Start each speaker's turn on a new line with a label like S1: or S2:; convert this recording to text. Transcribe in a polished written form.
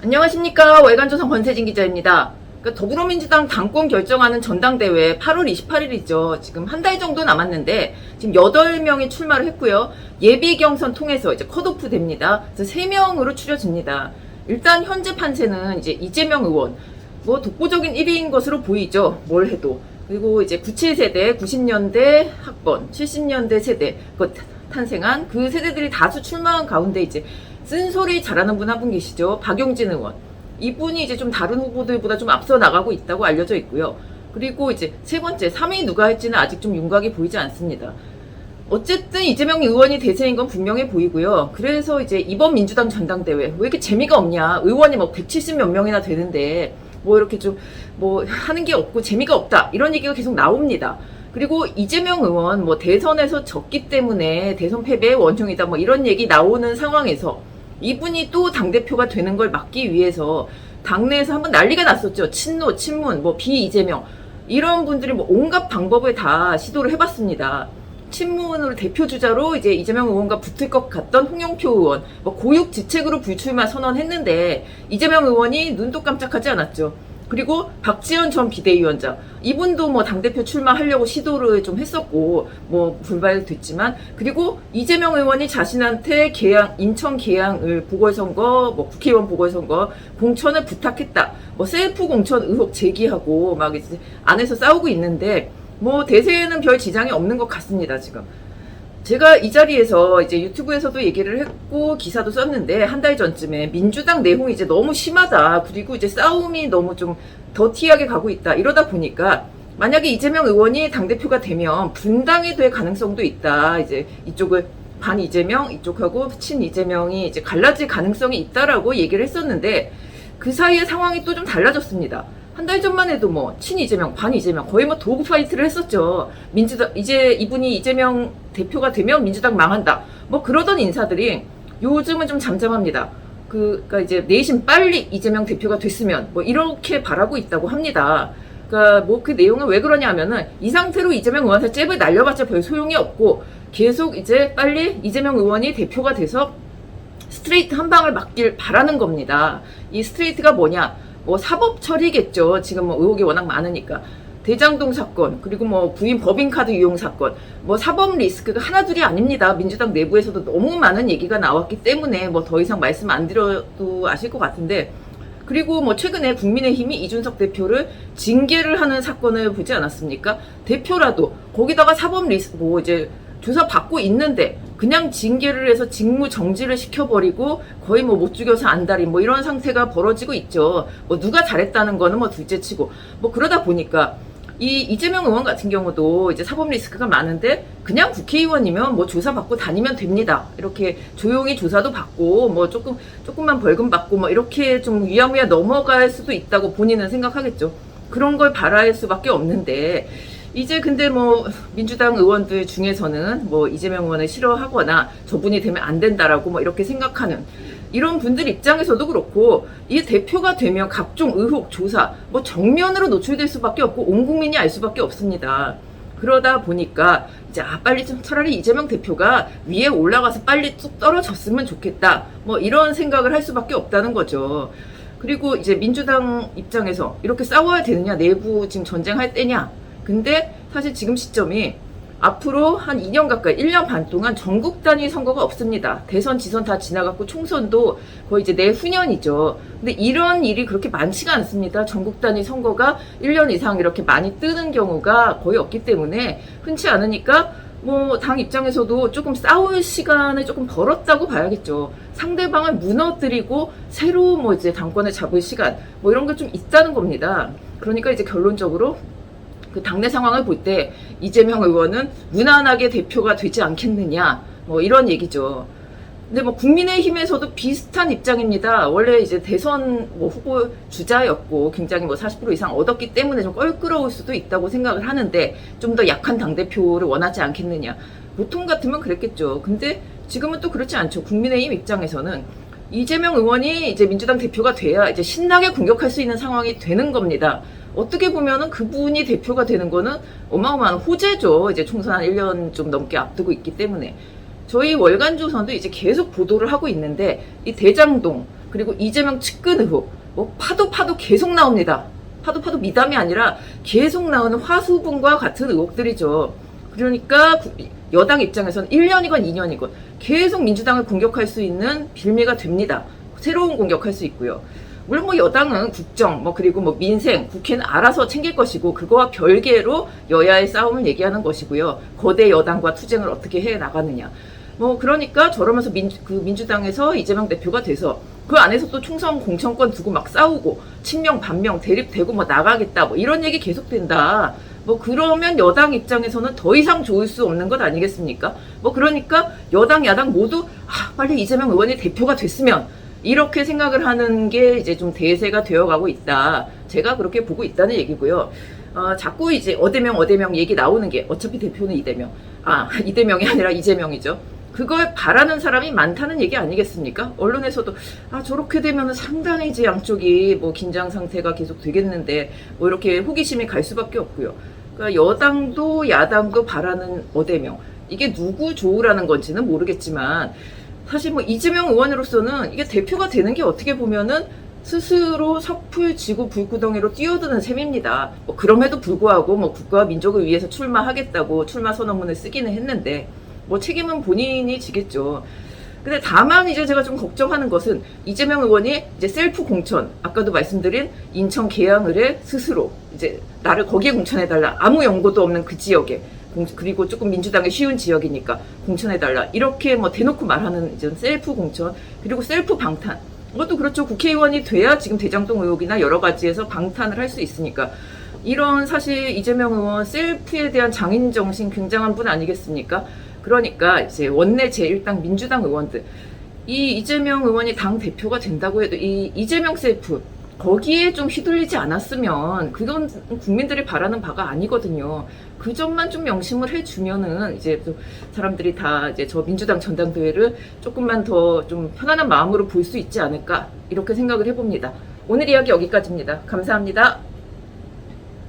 S1: 안녕하십니까. 월간조선 권세진 기자입니다. 더불어민주당 당권 결정하는 전당대회 8월 28일이죠. 지금 한 달 정도 남았는데 지금 8명이 출마를 했고요. 예비 경선 통해서 이제 컷오프 됩니다. 그래서 3명으로 추려집니다. 일단 현재 판세는 이제 이재명 의원 뭐 독보적인 1위인 것으로 보이죠. 뭘 해도. 그리고 이제 97세대, 90년대 학번, 70년대 세대 탄생한 그 세대들이 다수 출마한 가운데 이제 쓴소리 잘하는 분 한 분 계시죠. 박용진 의원. 이분이 이제 좀 다른 후보들보다 좀 앞서 나가고 있다고 알려져 있고요. 그리고 이제 세 번째, 3위 누가 할지는 아직 좀 윤곽이 보이지 않습니다. 어쨌든 이재명 의원이 대세인 건 분명해 보이고요. 그래서 이제 이번 민주당 전당대회 왜 이렇게 재미가 없냐. 의원이 뭐 170 몇 명이나 되는데 뭐 이렇게 좀 뭐 하는 게 없고 재미가 없다. 이런 얘기가 계속 나옵니다. 그리고 이재명 의원 뭐 대선에서 졌기 때문에 대선 패배의 원흉이다. 뭐 이런 얘기 나오는 상황에서 이분이 또 당대표가 되는 걸 막기 위해서 당내에서 한번 난리가 났었죠. 친노, 친문, 뭐 비이재명 이런 분들이 뭐 온갖 방법을 다 시도를 해봤습니다. 친문으로 대표주자로 이제 이재명 의원과 붙을 것 같던 홍영표 의원 뭐 고육지책으로 불출마 선언했는데 이재명 의원이 눈도 깜짝하지 않았죠. 그리고 박지원 전 비대위원장 이분도 뭐 당대표 출마하려고 시도를 좀 했었고 뭐 불발됐지만 그리고 이재명 의원이 자신한테 인천 계양을 보궐선거 뭐 국회의원 보궐선거 공천을 부탁했다 뭐 셀프 공천 의혹 제기하고 막 이제 안에서 싸우고 있는데 뭐 대세에는 별 지장이 없는 것 같습니다. 지금 제가 이 자리에서 이제 유튜브에서도 얘기를 했고 기사도 썼는데 한 달 전쯤에 민주당 내홍이 이제 너무 심하다. 그리고 이제 싸움이 너무 좀 더티하게 가고 있다. 이러다 보니까 만약에 이재명 의원이 당대표가 되면 분당이 될 가능성도 있다. 이제 이쪽을 반 이재명, 이쪽하고 친 이재명이 이제 갈라질 가능성이 있다라고 얘기를 했었는데 그 사이에 상황이 또 좀 달라졌습니다. 한 달 전만 해도 뭐 친이재명, 반이재명 거의 뭐 도구 파이트를 했었죠. 민주당 이제 이분이 이재명 대표가 되면 민주당 망한다. 뭐 그러던 인사들이 요즘은 좀 잠잠합니다. 그러니까 이제 내심 빨리 이재명 대표가 됐으면 뭐 이렇게 바라고 있다고 합니다. 그러니까 뭐 그 내용은 왜 그러냐면은 이 상태로 이재명 의원한테 잽을 날려봤자 별 소용이 없고 계속 이제 빨리 이재명 의원이 대표가 돼서 스트레이트 한 방을 맞길 바라는 겁니다. 이 스트레이트가 뭐냐? 뭐 사법 처리겠죠. 지금 뭐 의혹이 워낙 많으니까. 대장동 사건, 그리고 뭐 부인 법인카드 유용 사건, 뭐 사법 리스크가 하나둘이 아닙니다. 민주당 내부에서도 너무 많은 얘기가 나왔기 때문에 뭐 더 이상 말씀 안 드려도 아실 것 같은데, 그리고 뭐 최근에 국민의힘이 이준석 대표를 징계를 하는 사건을 보지 않았습니까? 대표라도 거기다가 사법 리스크 뭐 이제 조사 받고 있는데 그냥 징계를 해서 직무 정지를 시켜버리고 거의 뭐 못 죽여서 안달인 뭐 이런 상태가 벌어지고 있죠. 뭐 누가 잘했다는 거는 뭐 둘째치고 뭐 그러다 보니까 이 이재명 의원 같은 경우도 이제 사법 리스크가 많은데 그냥 국회의원이면 뭐 조사 받고 다니면 됩니다. 이렇게 조용히 조사도 받고 뭐 조금만 벌금 받고 뭐 이렇게 좀 위야무야 넘어갈 수도 있다고 본인은 생각하겠죠. 그런 걸 바랄 수밖에 없는데 이제 근데 뭐 민주당 의원들 중에서는 뭐 이재명 의원을 싫어하거나 저분이 되면 안 된다라고 뭐 이렇게 생각하는 이런 분들 입장에서도 그렇고 이 대표가 되면 각종 의혹 조사 뭐 정면으로 노출될 수밖에 없고 온 국민이 알 수밖에 없습니다. 그러다 보니까 이제 빨리 좀 차라리 이재명 대표가 위에 올라가서 빨리 뚝 떨어졌으면 좋겠다 뭐 이런 생각을 할 수밖에 없다는 거죠. 그리고 이제 민주당 입장에서 이렇게 싸워야 되느냐, 내부 지금 전쟁할 때냐. 근데 사실 지금 시점이 앞으로 한 2년 가까이 1년 반 동안 전국 단위 선거가 없습니다. 대선 지선 다 지나갔고 총선도 거의 이제 내후년이죠. 근데 이런 일이 그렇게 많지가 않습니다. 전국 단위 선거가 1년 이상 이렇게 많이 뜨는 경우가 거의 없기 때문에 흔치 않으니까 뭐 당 입장에서도 조금 싸울 시간을 조금 벌었다고 봐야겠죠. 상대방을 무너뜨리고 새로 뭐 이제 당권을 잡을 시간 뭐 이런 게 좀 있다는 겁니다. 그러니까 이제 결론적으로 그 당내 상황을 볼 때 이재명 의원은 무난하게 대표가 되지 않겠느냐 뭐 이런 얘기죠. 근데 뭐 국민의힘에서도 비슷한 입장입니다. 원래 이제 대선 뭐 후보 주자였고 굉장히 뭐 40% 이상 얻었기 때문에 좀 껄끄러울 수도 있다고 생각을 하는데 좀 더 약한 당대표를 원하지 않겠느냐. 보통 같으면 그랬겠죠. 근데 지금은 또 그렇지 않죠. 국민의힘 입장에서는 이재명 의원이 이제 민주당 대표가 돼야 이제 신나게 공격할 수 있는 상황이 되는 겁니다. 어떻게 보면은 그분이 대표가 되는 거는 어마어마한 호재죠. 이제 총선 한 1년 좀 넘게 앞두고 있기 때문에. 저희 월간조선도 이제 계속 보도를 하고 있는데 이 대장동 그리고 이재명 측근 의혹 뭐 파도 계속 나옵니다. 파도 미담이 아니라 계속 나오는 화수분과 같은 의혹들이죠. 그러니까 여당 입장에서는 1년이건 2년이건 계속 민주당을 공격할 수 있는 빌미가 됩니다. 새로운 공격할 수 있고요. 물론 뭐 여당은 국정, 뭐 그리고 뭐 민생, 국회는 알아서 챙길 것이고 그거와 별개로 여야의 싸움을 얘기하는 것이고요. 거대 여당과 투쟁을 어떻게 해 나가느냐. 뭐 그러니까 저러면서 민주당에서 이재명 대표가 돼서 그 안에서 또 총선 공천권 두고 막 싸우고 친명 반명 대립되고 뭐 나가겠다 뭐 이런 얘기 계속된다. 뭐 그러면 여당 입장에서는 더 이상 좋을 수 없는 것 아니겠습니까? 뭐 그러니까 여당 야당 모두 빨리 이재명 의원이 대표가 됐으면 이렇게 생각을 하는 게 이제 좀 대세가 되어가고 있다. 제가 그렇게 보고 있다는 얘기고요. 자꾸 이제 어대명 얘기 나오는 게 어차피 대표는 이대명. 이대명이 아니라 이재명이죠. 그걸 바라는 사람이 많다는 얘기 아니겠습니까? 언론에서도 저렇게 되면 상당히 이제 양쪽이 뭐 긴장 상태가 계속 되겠는데 뭐 이렇게 호기심이 갈 수밖에 없고요. 그러니까 여당도 야당도 바라는 어대명. 이게 누구 좋으라는 건지는 모르겠지만 사실 뭐 이재명 의원으로서는 이게 대표가 되는 게 어떻게 보면은 스스로 섣불 지구 불구덩이로 뛰어드는 셈입니다. 뭐 그럼에도 불구하고 뭐 국가와 민족을 위해서 출마하겠다고 출마 선언문을 쓰기는 했는데 뭐 책임은 본인이 지겠죠. 근데 다만 이제 제가 좀 걱정하는 것은 이재명 의원이 이제 셀프 공천, 아까도 말씀드린 인천 계양을에 스스로 이제 나를 거기에 공천해달라. 아무 연고도 없는 그 지역에. 그리고 조금 민주당의 쉬운 지역이니까 공천해달라. 이렇게 뭐 대놓고 말하는 이제 셀프 공천, 그리고 셀프 방탄. 이것도 그렇죠. 국회의원이 돼야 지금 대장동 의혹이나 여러 가지에서 방탄을 할 수 있으니까. 이런 사실 이재명 의원 셀프에 대한 장인정신 굉장한 분 아니겠습니까? 그러니까 이제 원내 제1당 민주당 의원들, 이 이재명 의원이 당 대표가 된다고 해도 이 이재명 셀프 거기에 좀 휘둘리지 않았으면 그건 국민들이 바라는 바가 아니거든요. 그 점만 좀 명심을 해주면은 이제 또 사람들이 다 이제 저 민주당 전당대회를 조금만 더 좀 편안한 마음으로 볼 수 있지 않을까 이렇게 생각을 해봅니다. 오늘 이야기 여기까지입니다. 감사합니다.